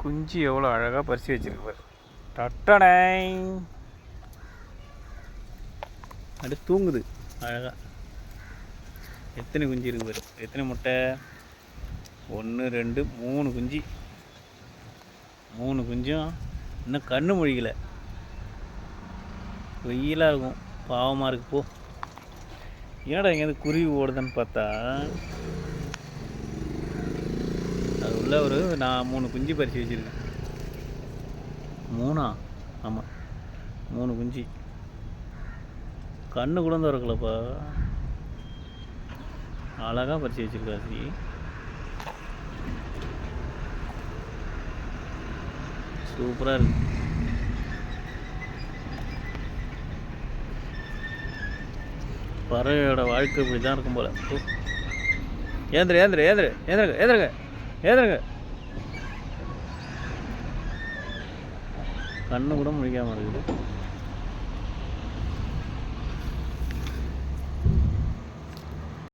குஞ்சு எவ்வளோ அழகாக பறித்து வச்சிருக்கு பாரு. டட்டடை அப்படியே தூங்குது அழகாக. எத்தனை குஞ்சு இருக்கு பாரு, எத்தனை முட்டை? 1 2 3 குஞ்சு. 3 குஞ்சும் இன்னும் கண்ணு மொழிக்கலை. வெயிலாக இருக்கும், பாவமாக இருக்கு. போ, ஏன்டா எங்கேயாவது குருவி ஓடுதுன்னு பார்த்தா அது உள்ள நான் 3 குஞ்சு பறித்து வச்சுருக்கேன். 3 ஆமாம், 3 குஞ்சு. கண்ணு கூட திறக்கலப்பா, அழகாக பறித்து வச்சுருக்காசி. சூப்பராக இருக்கு. பறவையோட வாழ்க்கை இப்படி தான் இருக்கும் போல். ஏந்திருங்க. கண்ணு கூட முடிக்காமல் இருக்குது.